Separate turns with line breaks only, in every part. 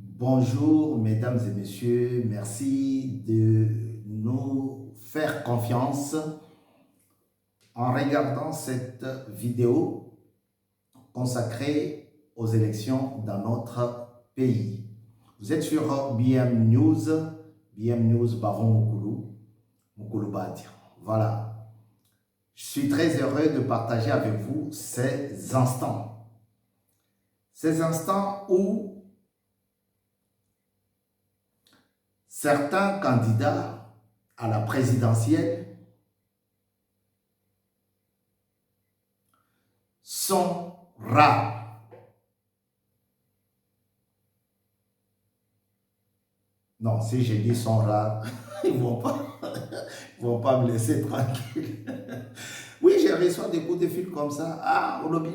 Bonjour, mesdames et messieurs. Merci de nous faire confiance en regardant cette vidéo consacrée aux élections dans notre pays. Vous êtes sur BM News Bavon Moukoulou Badir. Voilà. Je suis très heureux de partager avec vous ces instants. Ces instants où certains candidats à la présidentielle sont rares. Non, si je dis sont rares, ils ne vont pas me laisser tranquille. Oui, je reçois des coups de fil comme ça. Ah, vous nous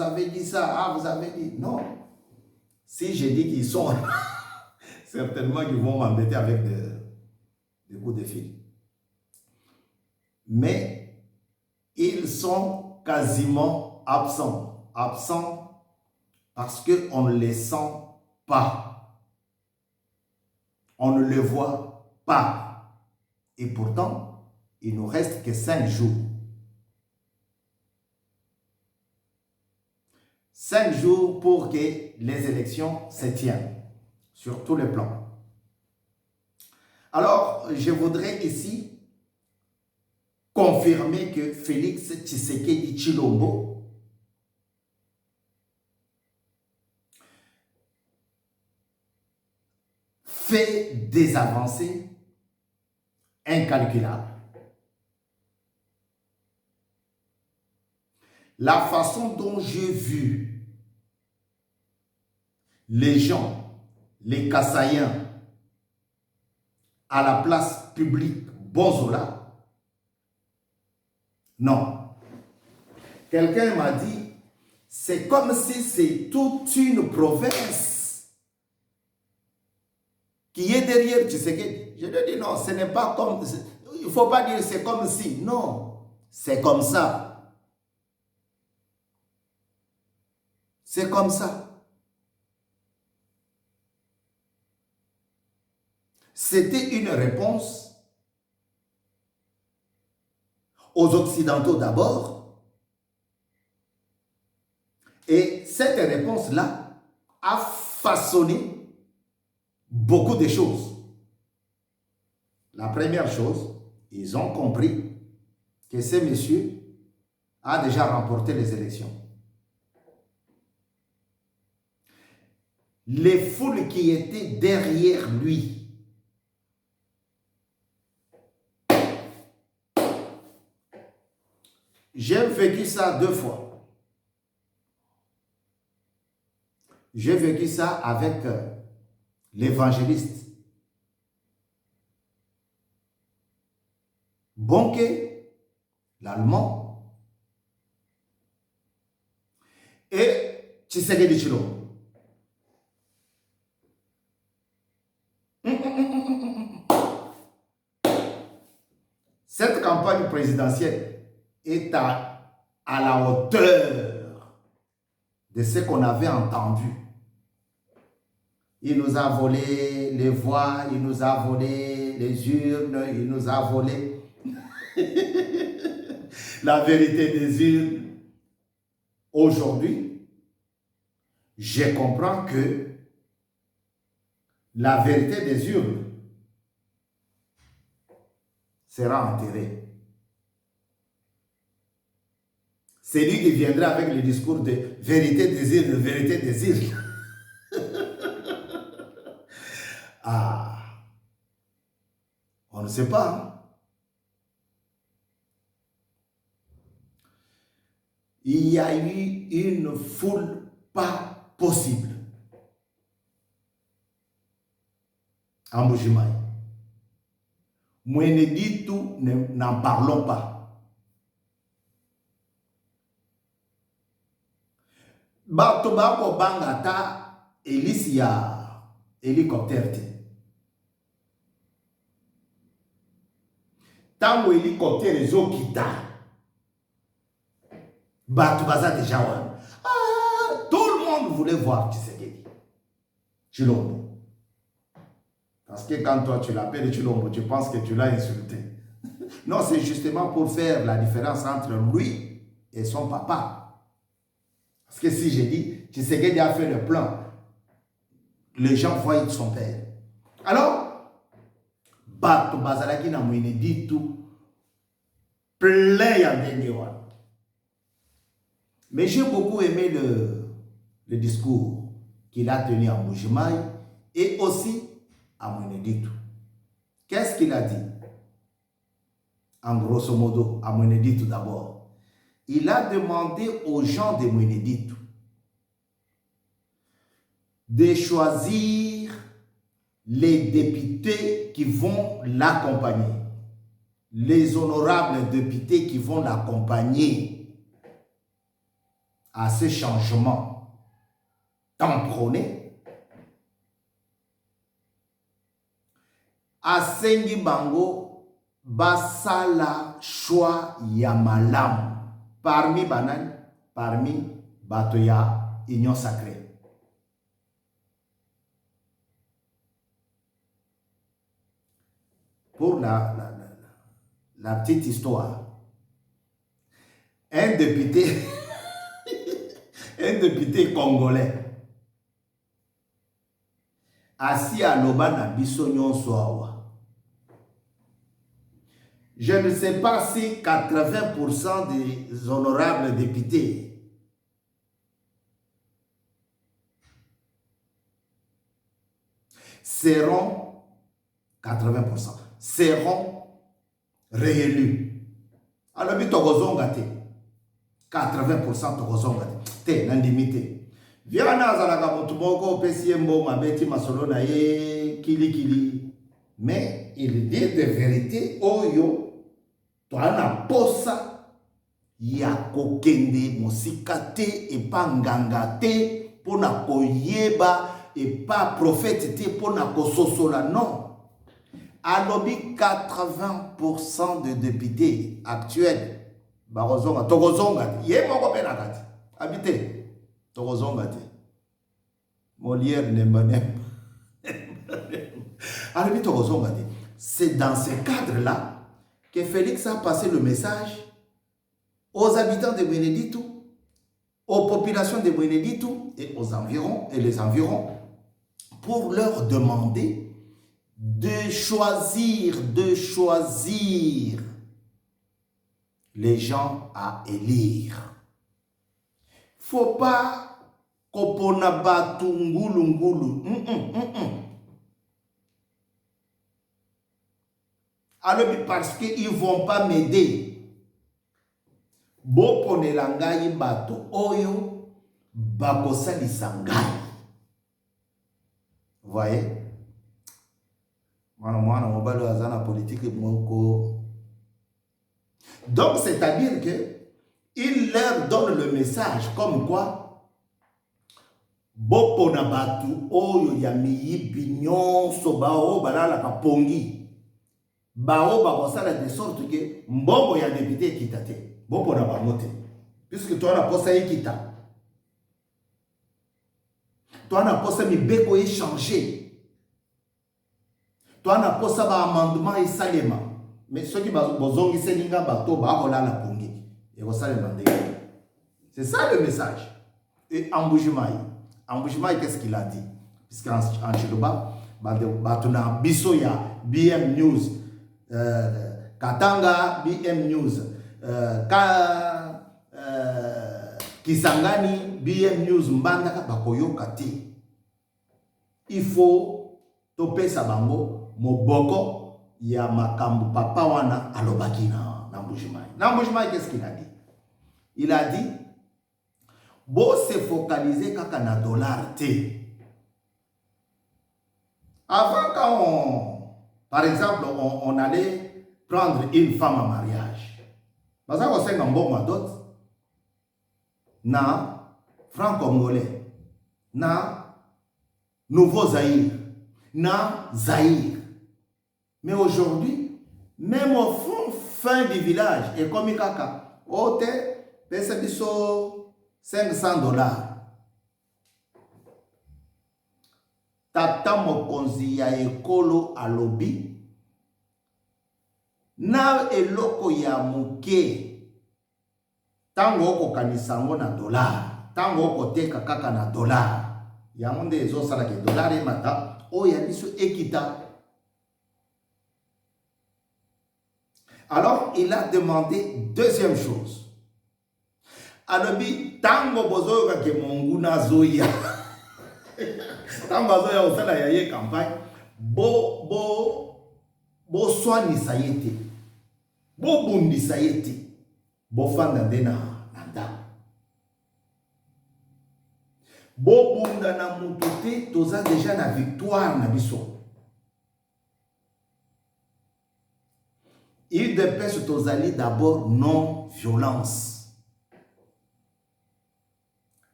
avez dit ça. Ah, vous avez dit. Non. Si je dis qu'ils sont rares, certainement qu'ils vont m'embêter avec des coups de fil. Mais ils sont quasiment absents. Absents parce qu'on ne les sent pas. On ne le voit pas. Et pourtant, il ne nous reste que 5 jours. 5 jours pour que les élections se tiennent sur tous les plans. Alors, je voudrais ici confirmer que Félix Tshisekedi Tshilombo fait des avancées incalculables. La façon dont j'ai vu les gens, les Kassaïens, à la place publique Bonzola, non. Quelqu'un m'a dit, c'est comme si c'est toute une province qui est derrière Tshisekedi. Je lui ai dit non, ce n'est pas comme... Il ne faut pas dire c'est comme si. Non, c'est comme ça. C'est comme ça. C'était une réponse aux Occidentaux d'abord. Et cette réponse-là a façonné beaucoup de choses. La première chose, ils ont compris que ce monsieur a déjà remporté les élections. Les foules qui étaient derrière lui, j'ai vécu ça 2 fois. J'ai vécu ça avec l'évangéliste Bonke, l'allemand, et Tshisekedi Tshilombo. Cette campagne présidentielle est à la hauteur de ce qu'on avait entendu. Il nous a volé les voix, il nous a volé les urnes, il nous a volé la vérité des urnes. Aujourd'hui, je comprends que la vérité des urnes sera enterrée. C'est lui qui viendra avec le discours de vérité des urnes, vérité des urnes. Ah, on ne sait pas. Hein? Il y a eu une foule pas possible en Mbujimaï. Moueneditu, n'en parlons pas. Batobako Bangata, Elicia, hélicoptère. Tant hélicoptère les eaux qui Batubaza déjà. Ah, tout le monde voulait voir Tshisekedi. Chilombo. Parce que quand toi tu l'appelles Chilombo, tu penses que tu l'as insulté. Non, c'est justement pour faire la différence entre lui et son papa. Parce que si je dis, Tshisekedi a fait le plan, les gens voient son père. Alors, Bato Bazalaki na mouine dit tout, plein ya ndenge. Mais j'ai beaucoup aimé le discours qu'il a tenu à Mbujimayi et aussi à Mweneditu. Qu'est-ce qu'il a dit? En grosso modo, à Mweneditu d'abord. Il a demandé aux gens de Mweneditu de choisir les députés qui vont l'accompagner. Les honorables députés qui vont l'accompagner à ce changement tant prôné. Asengi Bango basala choix ya malamu parmi banani, parmi batoya Union Sacrée. Pour la petite histoire, un député un député congolais assis à l'Obana Bissonyon Soawa. Je ne sais pas si 80% des honorables députés seront 80%. Seront réélus. Alors, 80% tokozonga te nandimité. Viana azalaka mutu moko pesi mbongo abeti masolo na ye kili. Mais il dit de vérité oyo toana posa ya kokende mosika te et pas nganga te pona koyeba et pas prophète te pona kososola non. Alobi 80% de députés actuels Barozonga, Togozonga, yé moko penakati, habité, Togozonga te. Molière Nembanem. Alobi Togozonga te. C'est dans ce cadre-là que Félix a passé le message aux habitants de Mweneditu, aux populations de Mweneditu et aux environs et les environs pour leur demander de choisir les gens à élire. Faut pas kopona batu ngulu. Alors parce qu'ils vont pas m'aider. Bopone langai batu oyo bakosali sangai. Vous voyez? Donc, c'est-à-dire qu'il leur donne le message comme quoi Bopona batu oyo ya miyibi nyonso bao balala kapongi bao bakosala de sorte que mbongo ya député kitate Bopona bangote puisque toi na posa ekita toi na posa mibeko échanger. Toi, na posa ba amendement et salema. Mais ceux qui bozongi selinga bato ba kola la pongi. Et vous savez c'est ça le message. Et Mbujimayi, qu'est-ce qu'il a dit? Puisqu'en Chiluba, batuna bisoya BM News, Katanga BM News, Kisangani BM News mbandaka bakoyoka te. Il faut toper sa bango moboko ya makambu papa wana alobaki na Mbujimayi. Na Mbujimayi, qu'est-ce qu'il a dit? Il a dit bon se focaliser kaka na dollar T. Avant quand par exemple on allait prendre une femme en mariage. Parce qu'on sait qu'un bon dot na franc congolais, na nouveau Zaïre, na Zaïre. Mais aujourd'hui, même au fin du village, et comme il kaka, ote, pesa biso $500. tata mokonzi ya ekolo alobi na eloko ya muke tango okokanisa ngo na dollar, tango okoteka kaka na dollar, yango nde ezosala ke dollar emata oyo ya biso ekita. Alors il a demandé deuxième chose. Alobi tango bozoyoka ke monguna zoya tango azoya osala ya ye campagne bo soignisa ye te, bo bundisa ye te, bo fanda nde na ndako, bo bunda na mutu te, toza déjà na victoire na biso. Il dépêche tozali d'abord non violence.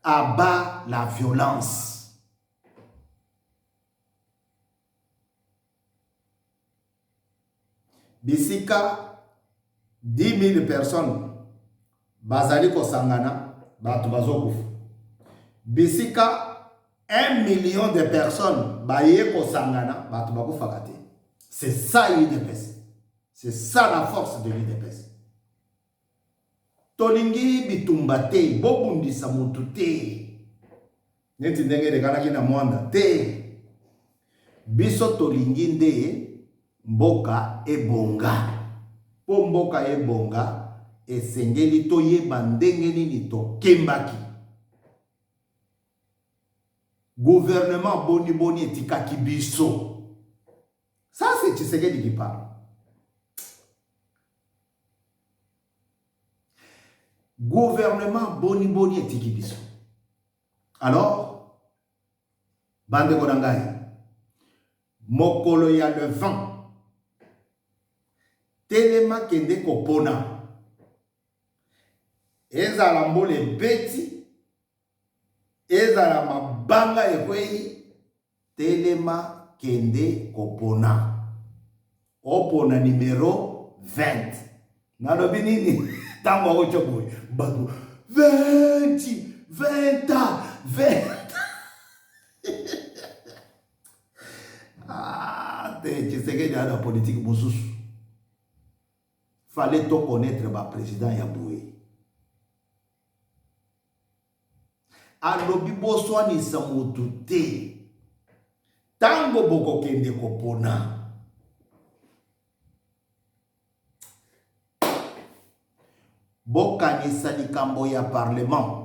Abat la violence. Bisika 10 000 personnes bazali kosangana batu bazokufa. Bisika 1 million de personnes baye kosangana batu bakufa kate. C'est ça l'UDPS. C'est ça la force de l'UDPS. Tolingi bitumba te, bobundisa mutu te. Neti ndenge rekanaki na mwanda te. Biso tolingi nde mboka ebonga. Po mboka ebonga, esengeli toyeba ndenge nini tokembaki. Gouvernement boni boni etikaki biso. Ça c'est Tshisekedi qui parle. Gouvernement boni boni etiki biso. Alors, bande konangai, mokolo ya le 20, telema kende kopona. Ezala mbole beti, ezala mabanga ekwei, telema kende kopona. Opona numéro 20. Nalobi nini? Tango ochoboy. Badu 20 Ah, Tshisekedi a la politique mosusu. Fallait to connaître le président Yaboué. Alobi boswani samutu te. Tango boko kende kopona. Bokanisa likambo ya parlement.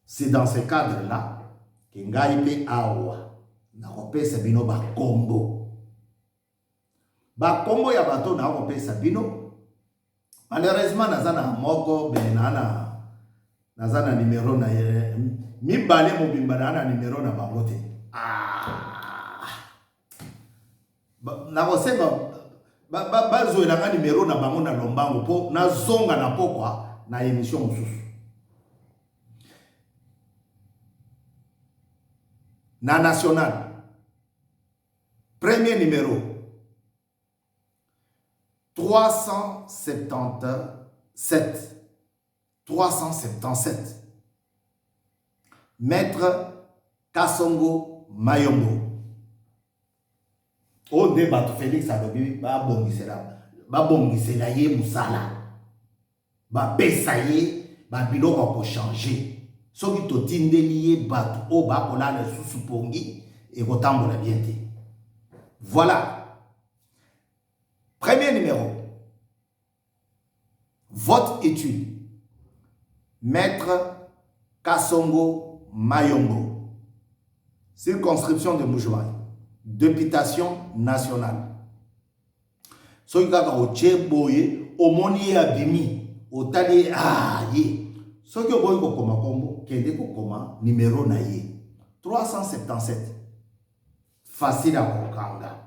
C'est dans ce cadre-là que ngai pe awa na kopesa bino ba kombo. Ba kombo ya bato na kopesa bino. Malheureusement nazana moko benana nazana numéro na mibale mobimba na numéro na bangote. Na koseba bazo elanga numéro na bango na lombango po na zonga na pokwa na émission mosusu. Na national. Premier numéro 377. 377. Maître Kasongo Mayombo. O débat Félix Alobi ba bongisela ye musala. Ba pesa ye ba biloko ko changer. Soki to tindeli ye batu o ba kola le susu pongi et kotambola bien te. Voilà. Premier numéro. Vote étude. Maître Kasongo Mayombo. Circonscription de Moujouaï. Députation nationale. Soki kaka ocheboye omoni abimi otali ye. Soki oboyi kokoma kombo kende kokoma numéro na ye 377. Facile à kokanga.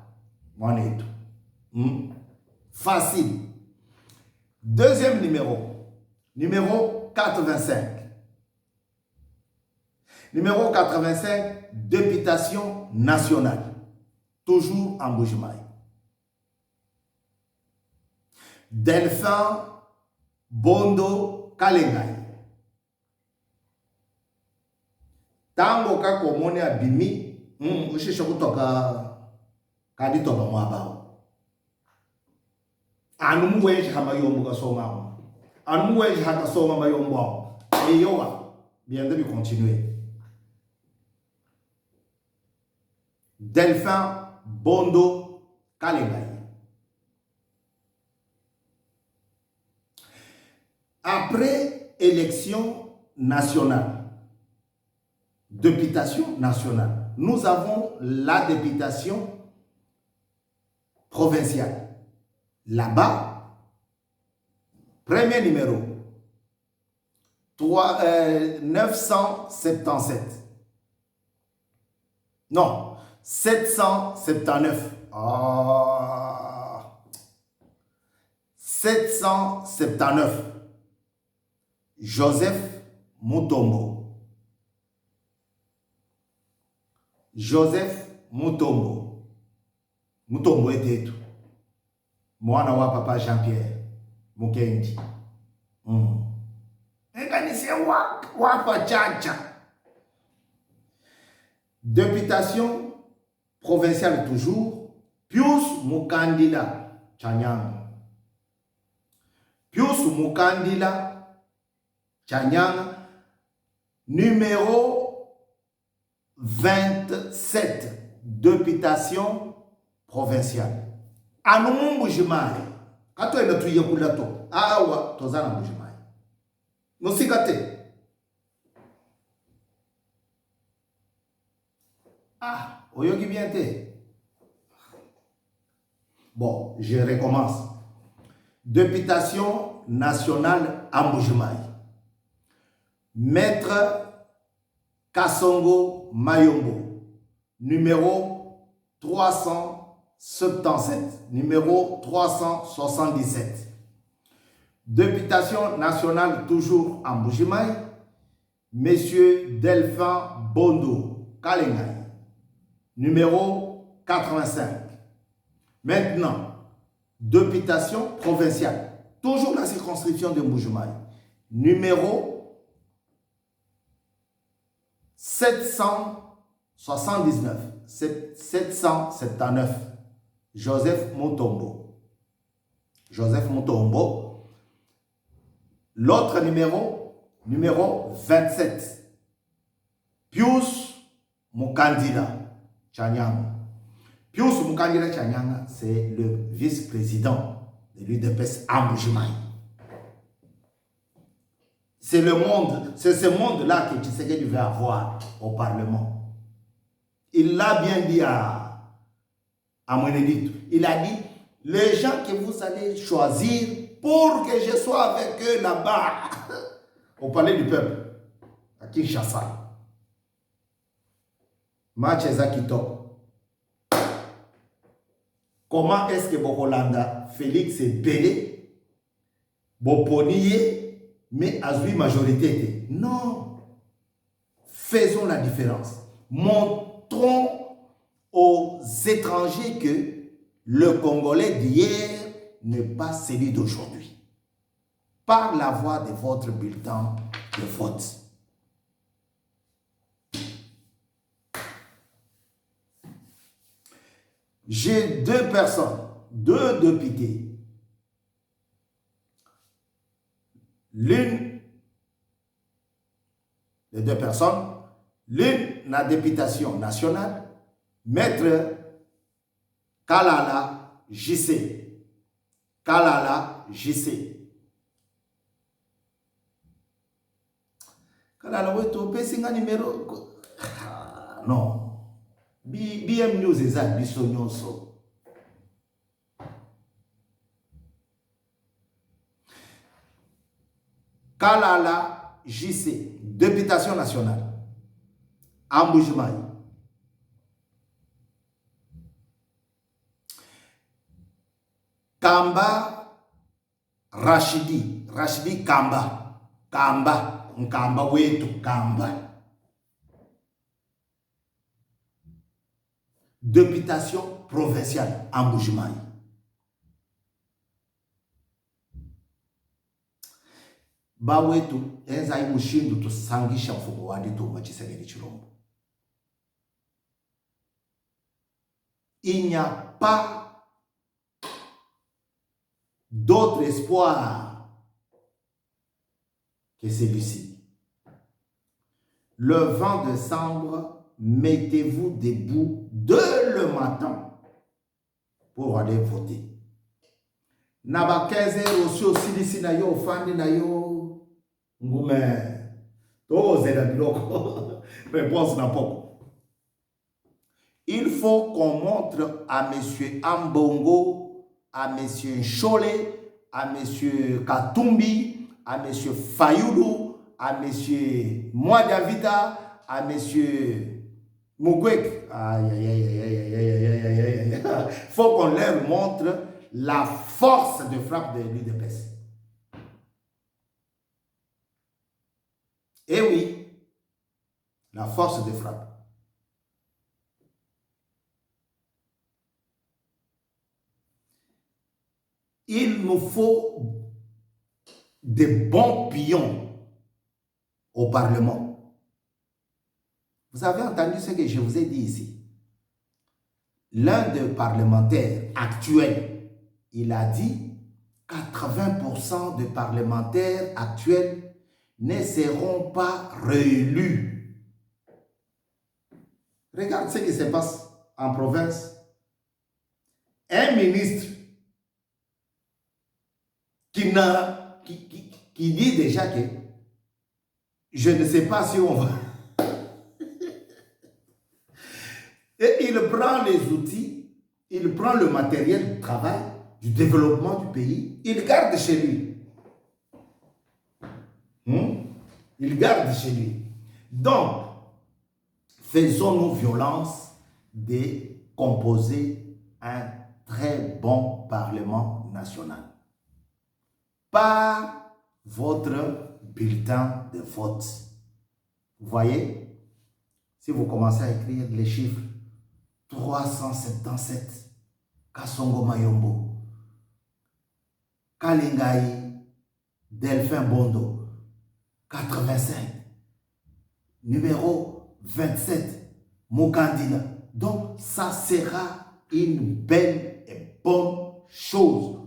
Moneto. Facile. Deuxième numéro. Numéro 85. Numéro 85, députation nationale. Toujours en Bougimaï. Delphin Bondo Kalengai. Tango ka komone abimi ushisho kutoka kaditoba mwabao anu muweje hama yombo kasoma anu muweje haka soma mayombo eyowa bien de continuer. Delphin Bondo Kalengai. Après élection nationale, députation nationale, nous avons la députation provinciale. Là-bas, premier numéro, 977. Non, 779. Ah, 779. Joseph Mutombo. Joseph Mutombo. Mutombo était tout. Mwana wa papa Jean-Pierre Mukendi. Eganise wa chacha. Députation provinciale toujours, Pius Mukandila Chanyang. Pius Mukandila Chanyang, numéro 27, députation provinciale. Anu Mbujimai, kato ina tuye kulato, awa tozana Mbujimai. Musikate. Ah, oyogi bien te. Bon, je recommence. Députation nationale à Mbujimai. Maître Kassongo Mayombo, numéro 377, numéro 377. Députation nationale toujours à Mbujimai, Monsieur Delphin Bondo Kalengai, numéro 85. Maintenant, députation provinciale, toujours la circonscription de Mbujimai, numéro 779, 779, Joseph Mutombo. Joseph Mutombo. L'autre numéro, numéro 27, Pius Mukandila Chanyang. Pius Mukandila Chanyang, c'est le vice-président de l'UDPS à Mbujimai. C'est le monde, c'est ce monde-là que Tshisekedi veut avoir au Parlement. Il l'a bien dit à Mweneditu. Il a dit, les gens que vous allez choisir pour que je sois avec eux là-bas, au palais du peuple, à Kinshasa. Macheza Kitoko. Comment est-ce que Bokolanda, Félix est belé, Boponiye, mais à une majorité? Non. Faisons la différence. Montrons aux étrangers que le Congolais d'hier n'est pas celui d'aujourd'hui. Par la voie de votre bulletin de vote. J'ai deux personnes, deux députés. L'une, les deux personnes, l'une la députation nationale, Maître Kalala JC. Kalala JC. Kalala, oui, tu peux un numéro. Non. BM News est ça, Bissonyoso. Kalala JC, députation nationale, à Mbujimai. Kamba Rachidi, Rachidi Kamba, Kamba, Nkamba wetu Kamba. Députation provinciale à Mbujimai. Bawetu enza imushindu tusangisha mfumo wadi tu Tshisekedi Chilombo. il n'y a pas d'autre espoir que celui-ci. Le 20 décembre, mettez-vous debout dès le matin pour aller voter. Naba 15 heures aussi aussi d'ici na yo fandi na yo ngume toze la biloko réponse na poko. Il faut qu'on montre à monsieur Ambongo, à monsieur Chole, à monsieur Katumbi, à monsieur Fayoulou, à monsieur Mouadavita, à monsieur Mugwek. Il faut qu'on leur montre la force de frappe de l'UDPS. Eh oui, la force de frappe. Il nous faut des bons pions au Parlement. Vous avez entendu ce que je vous ai dit ici. L'un des parlementaires actuels, il a dit 80% des parlementaires actuels ne seront pas réélus. Regarde ce qui se passe en province. Un ministre qui dit déjà que je ne sais pas si on va... Et il prend les outils, il prend le matériel du travail, du développement du pays, il garde chez lui. Il garde chez lui. Donc, faisons-nous violence de composer un très bon Parlement national. Par votre bulletin de vote. Vous voyez, si vous commencez à écrire les chiffres, 377, Kasongo Mayombo, Kalingai, Delphin Bondo, 85, numéro 27, Mokandina. Donc, ça sera une belle et bonne chose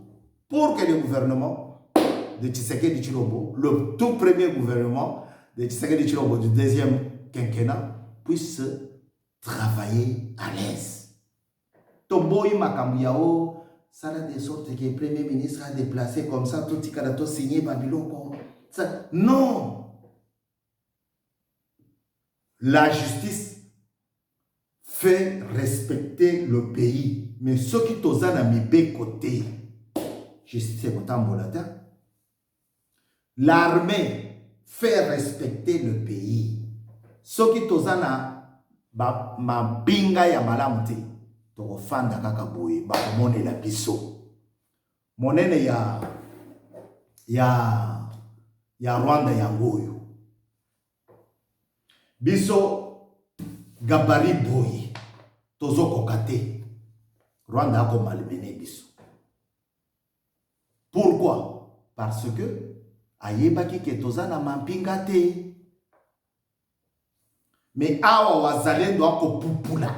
pour que le gouvernement de Tshisekedi Tshilombo, le tout premier gouvernement de Tshisekedi Tshilombo du deuxième quinquennat, puisse travailler à l'aise. Toboyi Makambuyao, ça a de sorte que le premier ministre a déplacé comme ça, tout le monde a signé Babylon. Non! La justice fait respecter le pays. Mais ceux qui sont à mes côtés, justice est volatin. L'armée fait respecter le pays. Ceux qui sont à ma binga ya malamute, to fanda kaka boye, ba mone la biso. Monene ya Rwanda ya ngoyo. Biso gabari boye, tozo kokate. Rwanda a malmené biso. Pourquoi? Parce que ayebaki ke tozana mampinga te. Mais awa wazalendo ako pupula.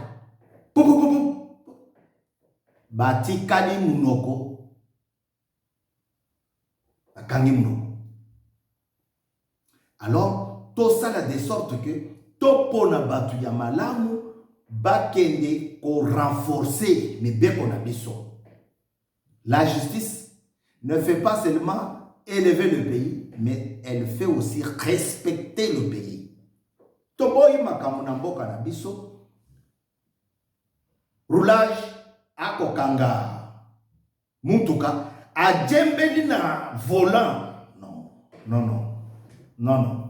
Bati kali munoko. Bakangi munoko. Alors, tout ça de sorte que topona batu ya malamu bakende ko renforcer mais beko na biso. La justice ne fait pas seulement élever le pays, mais elle fait aussi respecter le pays. Toboyi makamuna mboka na biso. Roulage akokanga mutuka adjembeli na volant. Non.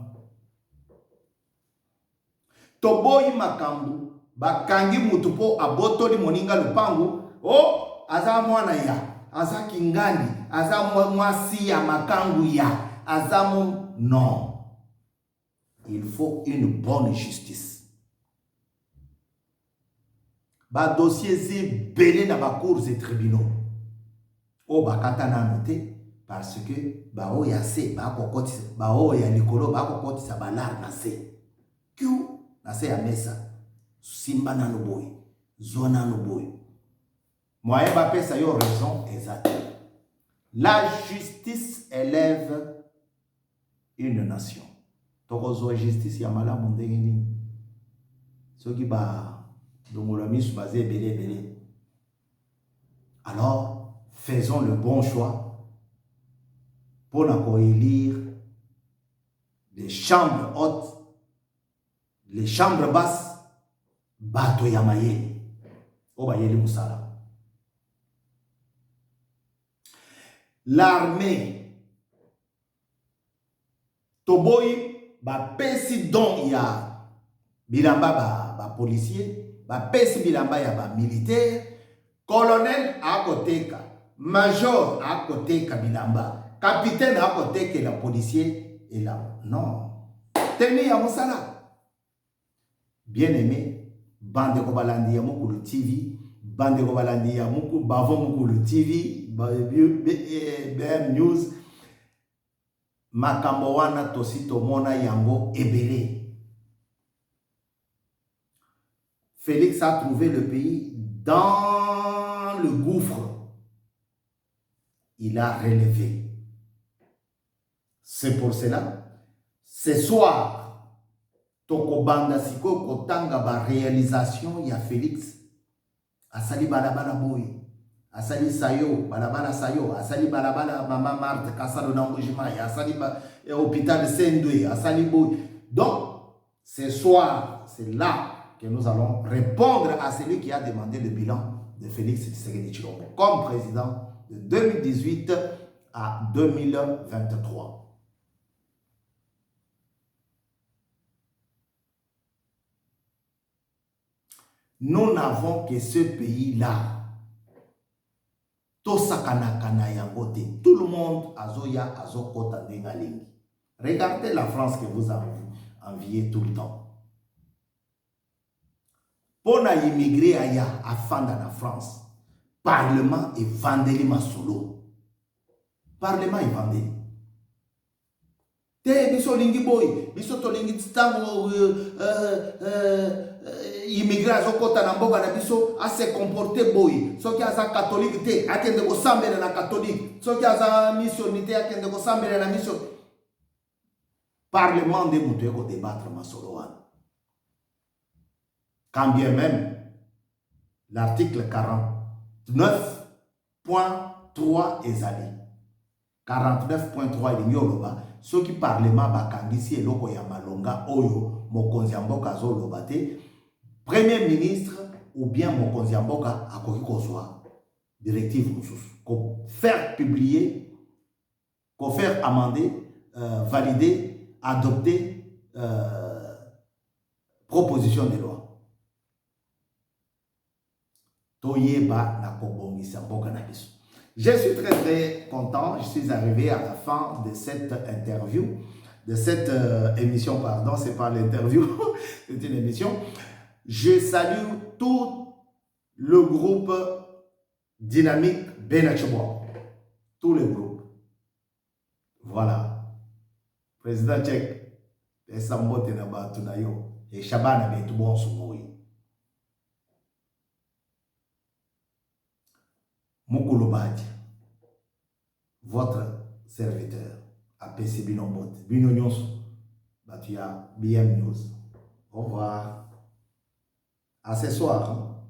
Toboyi makambu bakangi mutupo abotoli moninga lupangu. Oh, aza mwana ya. Aza kingani, aza mwasi ya makangu ya, aza non. Il faut une bonne justice. Ba dossier zi belé na ba cours et tribunaux. O ba katana noté parce que ba o ya se ba kokoti ba o ya likolo ba kokoti sa balar na se. Kiu na se ya mesa. Simba na no boy, zona no boy. Moi, Mbappé, ça y a raison exacte. La justice élève une nation. Tokozo justice ya malamu ndenge nini. Soki ba dongola misu basé belé. Alors, faisons le bon choix pour élire les chambres hautes, les chambres basses, bato ya mayele. Obayeli musala. L'armée Toboy ba pesi don ya bilamba ba policier, ba pesi bilamba ya ba militaire, colonel a koteka, major a koteka bilamba, capitaine a koteka la policier et là non. Tenez ya musala. Bien aimé, bande ko balandi ya mukulu TV, bande ko balandi ya mukulu bavon mukulu TV, BM News. Makambo wana tosi tomona yango ebele. Félix a trouvé le pays dans le gouffre. Il a relevé. C'est pour cela, ce soir, tokobanda siko kotanga ba réalisation ya Félix. Asali balabala boy. Asali sayo, balabala sayo, asali balabala Maman Marthe, Kassalo Nangojima, asali hôpital de Saint-Doué, asali boy. Donc, ce soir, c'est là que nous allons répondre à celui qui a demandé le bilan de Félix Tshisekedi Tshilombo comme président de 2018 à 2023. Nous n'avons que ce pays-là. Tout le monde azoya azokota dengalingi. Regardez la France que vous enviez tout le temps. Pour immigrer aya afanda na France, Parlement et Vandeli Masolo. Parlement et Vandeli. Te biso lingi boy, biso to lingi titango immigré azokota na mboka na biso a se comporter boy. Soki aza catholique te akende ko sambela na catholique. Soki aza missionnaire akende ko sambela na mission. Parlement de mutu ko débattre masolo wana. Quand bien même l'article 49.3 ezali. 49.3 elingi oloba soki parlement bakangisi eloko ya malonga oyo mokonzi ya mboka azoloba te, premier ministre ou bien mokonzi ya mboka akoki kozwa directive mosusu ko faire publier, ko faire amender, valider, adopter proposition de loi. Toyeba na kobongisa mboka na biso. Je suis très très content, je suis arrivé à la fin de cette interview, de cette émission, pardon, c'est pas l'interview, c'est une émission. Je salue tout le groupe Dynamique Benacheboa, tout le groupe. Voilà. Président Tchèque, et Sambote Nabatunayo, et Shabana Betubon Soumoui. Moukoulobadji, votre serviteur, à PC Binombot, Binonyonso, Batua, BM News. Au revoir. À ce soir. Hein?